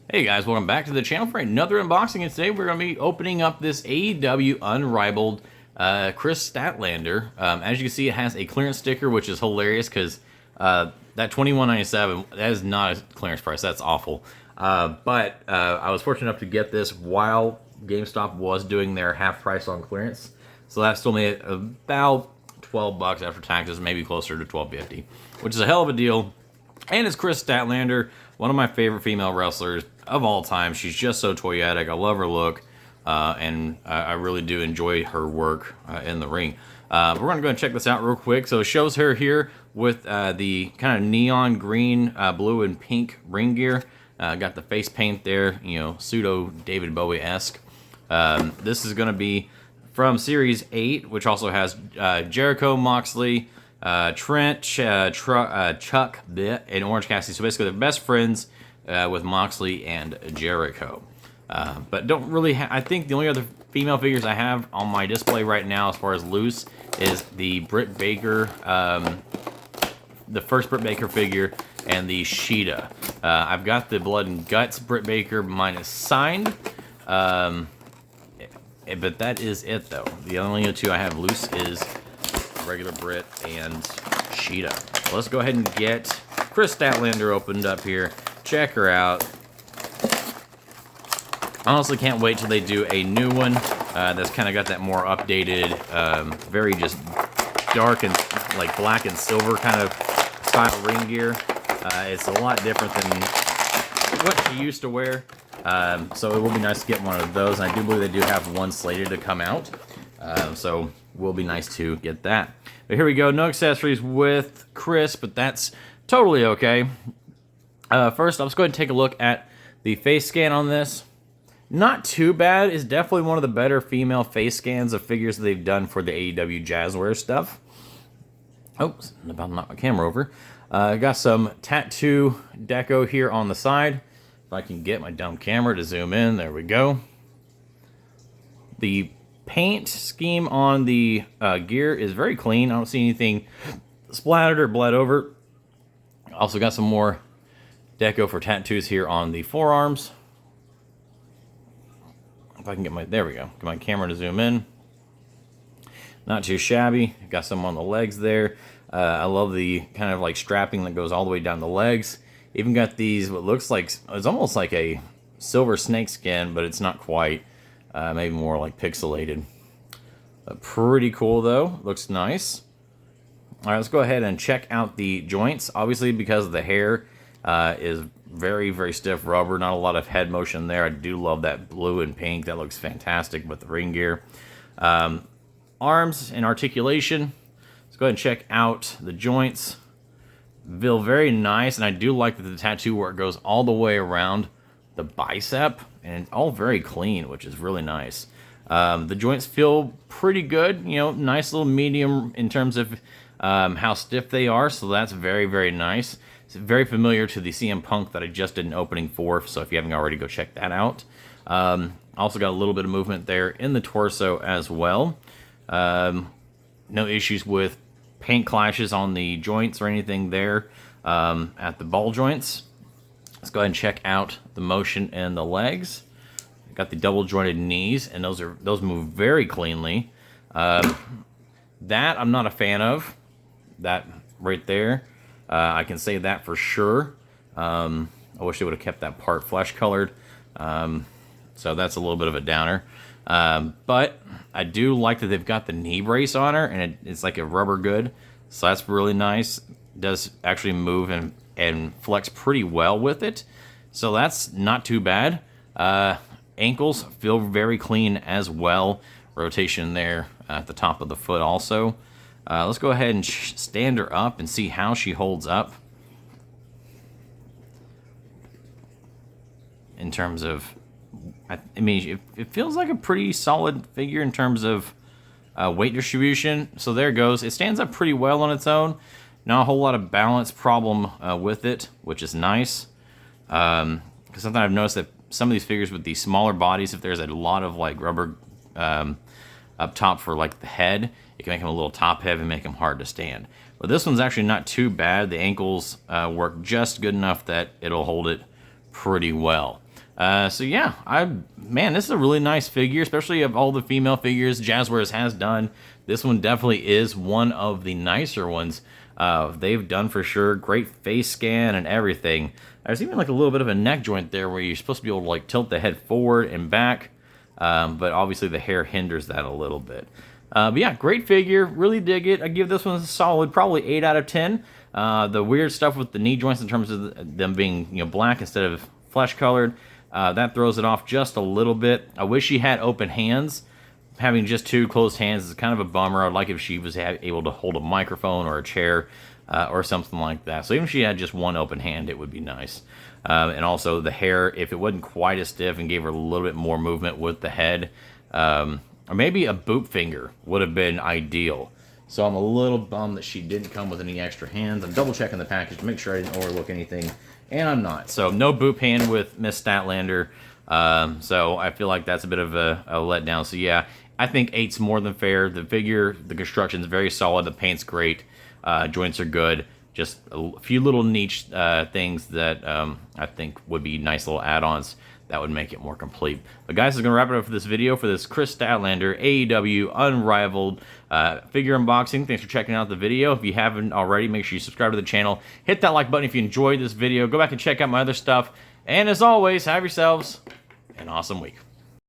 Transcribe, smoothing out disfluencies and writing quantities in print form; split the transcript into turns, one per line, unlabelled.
Hey guys, welcome back to the channel for another unboxing, and today we're going to be opening up this AEW Unrivaled Kris Statlander. As you can see, it has a clearance sticker, which is hilarious because that $21.97, that is not a clearance price. That's awful. But I was fortunate enough to get this while GameStop was doing their half price on clearance. So that still made it about 12 bucks after taxes, maybe closer to $12.50, which is a hell of a deal. And it's Kris Statlander, one of my favorite female wrestlers of all time. She's just so toyetic. I love her look, and I really do enjoy her work in the ring. We're going to go and check this out real quick. So it shows her here with the kind of neon green, blue, and pink ring gear. Got the face paint there, you know, pseudo David Bowie-esque. This is going to be from Series 8, which also has Jericho, Moxley, Trent, Chuck, and Orange Cassidy. So basically, they're best friends with Moxley and Jericho. But don't really. I think the only other female figures I have on my display right now, as far as loose, is the Britt Baker, the first Britt Baker figure, and the Sheeta. I've got the Blood and Guts Britt Baker. Mine is signed. But that is it, though. The only two I have loose is regular Britt and Sheeta. Well, let's go ahead and get Kris Statlander opened up here. Check her out. Honestly, can't wait till they do a new one that's kind of got that more updated, very just dark and like black and silver kind of style ring gear. It's a lot different than what she used to wear. So it will be nice to get one of those. And I do believe they do have one slated to come out. So it will be nice to get that. But here we go. No accessories with Kris, but that's totally okay. First, let's go ahead and take a look at the face scan on this. Not too bad. It's definitely one of the better female face scans of figures that they've done for the AEW Jazwares stuff. Oops, I'm about to knock my camera over. Got some tattoo deco here on the side. If I can get my dumb camera to zoom in, there we go. The paint scheme on the gear is very clean. I don't see anything splattered or bled over. Also got some more deco for tattoos here on the forearms. If I can get my, there we go. Get my camera to zoom in. Not too shabby. Got some on the legs there. I love the kind of like strapping that goes all the way down the legs. Even got these, what looks like, it's almost like a silver snake skin, but it's not quite. Maybe more like pixelated. Pretty cool though. Looks nice. All right, let's go ahead and check out the joints. Obviously, because the hair is very, very stiff rubber. Not a lot of head motion there. I do love that blue and pink. That looks fantastic with the ring gear. Arms and articulation. Let's go ahead and check out the joints. Feel very nice, and I do like that the tattoo work goes all the way around the bicep, and it's all very clean, which is really nice. The joints feel pretty good, you know, nice little medium in terms of how stiff they are, so that's very, very nice. It's very familiar to the CM Punk that I just did an opening for, so if you haven't already, go check that out. Also got a little bit of movement there in the torso as well. No issues with paint clashes on the joints or anything there at the ball joints. Let's go ahead and check out the motion in the legs. Got the double jointed knees, and those move very cleanly. That I'm not a fan of. That right there, I can say that for sure. I wish they would have kept that part flesh colored. So that's a little bit of a downer. But I do like that they've got the knee brace on her, and it's like a rubber good. So that's really nice. It does actually move and flex pretty well with it. So that's not too bad. Ankles feel very clean as well. Rotation there at the top of the foot also. Let's go ahead and stand her up and see how she holds up. In terms of, I mean, it feels like a pretty solid figure in terms of weight distribution. So there it goes. It stands up pretty well on its own. Not a whole lot of balance problem with it, which is nice. Because something I've noticed that some of these figures with these smaller bodies, if there's a lot of like rubber up top for like the head, it can make them a little top heavy and make them hard to stand. But this one's actually not too bad. The ankles work just good enough that it'll hold it pretty well. So yeah, man, this is a really nice figure, especially of all the female figures Jazwares has done. This one definitely is one of the nicer ones they've done for sure. Great face scan and everything. There's even like a little bit of a neck joint there where you're supposed to be able to like tilt the head forward and back, but obviously the hair hinders that a little bit. But yeah, great figure. Really dig it. I give this one a solid, probably 8 out of 10. The weird stuff with the knee joints in terms of them being black instead of flesh colored. That throws it off just a little bit. I wish she had open hands. Having just 2 closed hands is kind of a bummer. I'd like if she was able to hold a microphone or a chair or something like that. So even if she had just 1 open hand, it would be nice. And also the hair, if it wasn't quite as stiff and gave her a little bit more movement with the head, or maybe a boot finger would have been ideal. So I'm a little bummed that she didn't come with any extra hands. I'm double checking the package to make sure I didn't overlook anything. And I'm not. So no boot hand with Miss Statlander. So I feel like that's a bit of a letdown. So yeah, I think 8's more than fair. The figure, the construction's very solid. The paint's great. Joints are good. Just a few little niche things that I think would be nice little add-ons that would make it more complete. But guys, this is going to wrap it up for this video for this Kris Statlander AEW Unrivaled figure unboxing. Thanks for checking out the video. If you haven't already, make sure you subscribe to the channel. Hit that like button if you enjoyed this video. Go back and check out my other stuff. And as always, have yourselves an awesome week.